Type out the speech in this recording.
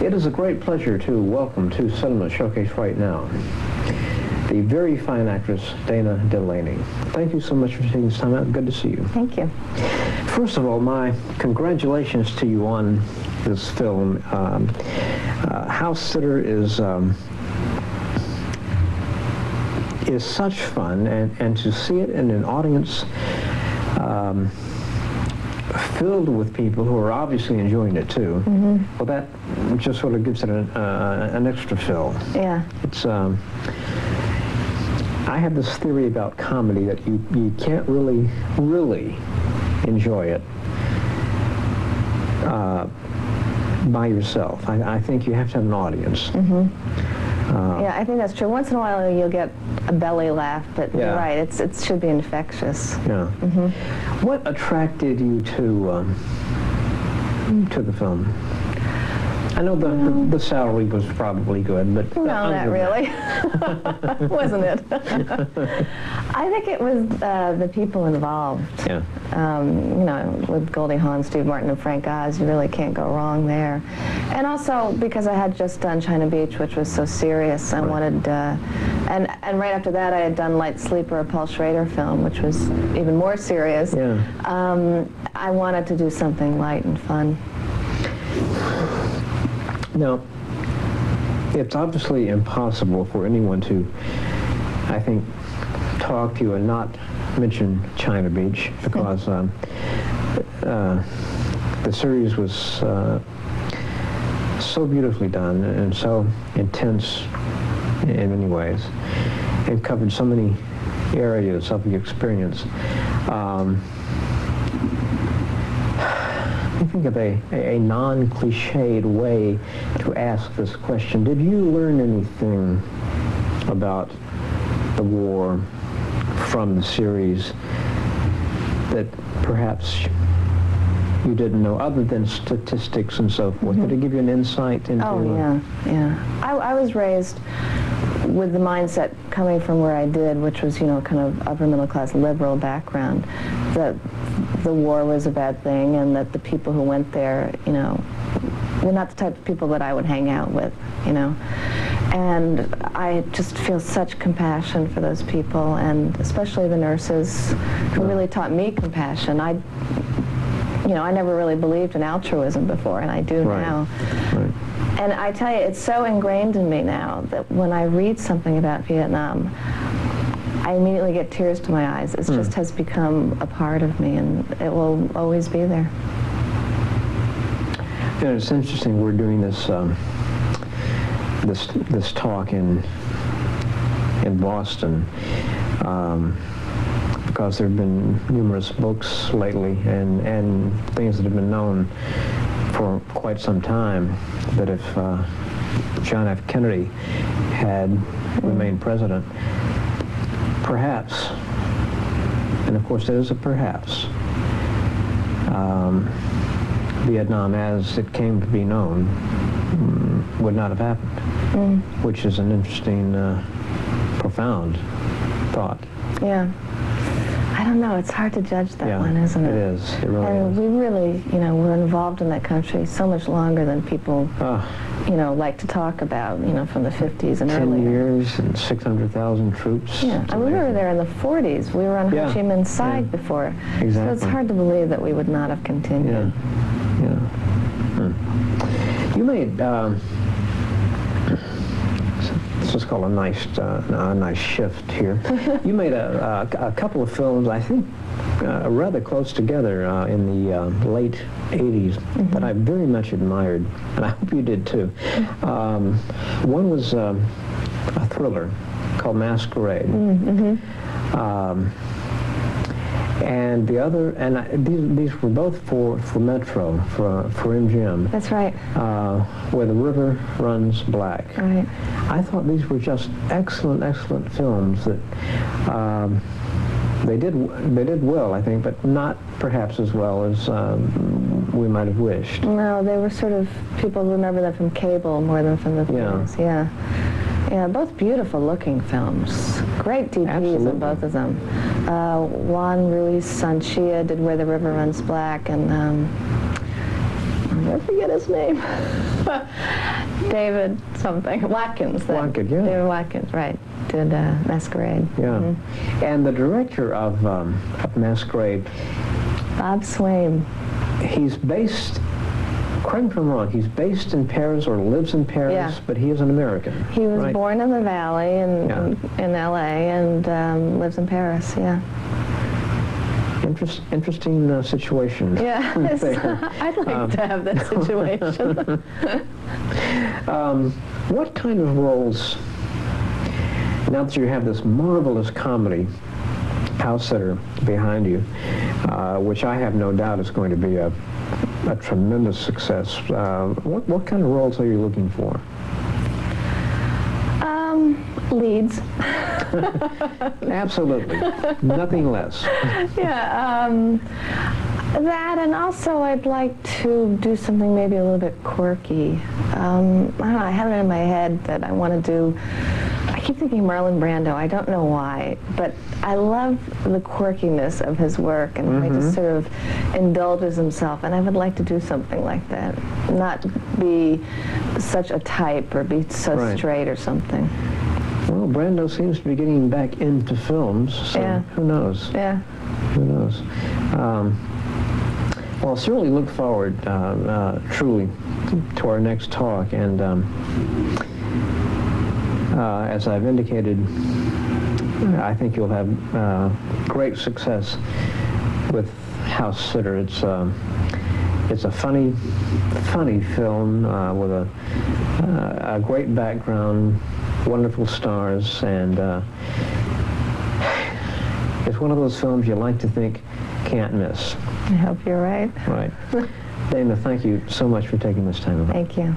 It is a great pleasure to welcome to Cinema Showcase right now the very fine actress DANA DELANY. Thank you so much for taking this time out. Good to see you. Thank you. First of all, my congratulations to you on this film. House Sitter is such fun, and to see it in an audience filled with people who are obviously enjoying it too. Mm-hmm. Well, that just sort of gives it an extra fill. Yeah. It's I have this theory about comedy that you can't really enjoy it by yourself. I think you have to have an audience. Mm-hmm. Yeah, I think that's true. Once in a while you'll get a belly laugh, but yeah. You're right, it should be infectious. Yeah. Mm-hmm. What attracted you to the film? I know the salary was probably good, but... No, not really. Wasn't it? I think it was the people involved. Yeah. You know, with Goldie Hawn, Steve Martin, and Frank Oz, you really can't go wrong there. And also because I had just done China Beach, which was so serious, I wanted... and right after that, I had done Light Sleeper, a Paul Schrader film, which was even more serious. Yeah. I wanted to do something light and fun. Now, it's obviously impossible for anyone to, I think, talk to you and not mention China Beach, because the series was so beautifully done and so intense in many ways, and covered so many areas of the experience. I think of a non-cliched way to ask this question. Did you learn anything about the war from the series that perhaps you didn't know, other than statistics and so forth? Mm-hmm. Did it give you an insight into... Oh, yeah. I was raised with the mindset coming from where I did, which was, you know, kind of upper middle class liberal background, that the war was a bad thing, and that the people who went there, you know, were not the type of people that I would hang out with, you know. And I just feel such compassion for those people, and especially the nurses who really taught me compassion. I never really believed in altruism before, and I do now. Right. And I tell you, it's so ingrained in me now that when I read something about Vietnam, I immediately get tears to my eyes. It just has become a part of me, and it will always be there. Yeah, it's interesting. We're doing this this talk in Boston because there have been numerous books lately and things that have been known for quite some time, that if John F. Kennedy had remained president, perhaps, and of course it is a perhaps, Vietnam as it came to be known would not have happened, which is an interesting, profound thought. Yeah. I don't know, it's hard to judge that one, isn't it? It is, it really is. We really, you know, we're involved in that country so much longer than people, you know, like to talk about, you know, from the 50s and 10 earlier. 10 years and 600,000 troops. Yeah, and we were there in the 40s. We were on Ho Chi Minh's side before. Exactly. So it's hard to believe that we would not have continued. Yeah. You made, let's just call it a nice shift here. You made a couple of films, I think, rather close together in the late 80s that I very much admired, and I hope you did too. One was a thriller called Masquerade. And the other, and these were both for Metro, for MGM. That's right. Where the River Runs Black. Right. I thought these were just excellent films that they did well, I think, but not perhaps as well as we might have wished. No, they were sort of, people remember them from cable more than from the theaters. Yeah, both beautiful looking films. Great DPs in both of them. Juan Ruiz Sanchia did Where the River Runs Black, and I'll never forget his name. David something, Watkins. Watkins, yeah. David Watkins, right, did Masquerade. Yeah. And the director of Masquerade, Bob Swain. he's based, correct me if I'm wrong, he's based in Paris or lives in Paris, Yeah. but he is an American. He was right? born in the Valley in L.A. and lives in Paris, yeah. Interesting situation. Yeah, there. I'd like to have that situation. What kind of roles, now that you have this marvelous comedy, House Sitter, behind you, which I have no doubt is going to be a tremendous success, what kind of roles are you looking for? Leads. Absolutely. Nothing less. Yeah, that, and also I'd like to do something maybe a little bit quirky. I don't know, I have it in my head that I want to do, I keep thinking Marlon Brando, I don't know why, but I love the quirkiness of his work and how he just sort of indulges himself, and I would like to do something like that. Not be such a type or be so Right. straight or something. Well, Brando seems to be getting back into films, so Yeah. who knows? Yeah. Who knows? Well, certainly look forward, truly, to our next talk. And as I've indicated, I think you'll have great success with House Sitter. It's a funny film with a great background, wonderful stars, and it's one of those films you like to think can't miss. I hope you're right. Right. Dana, thank you so much for taking this time. Thank you.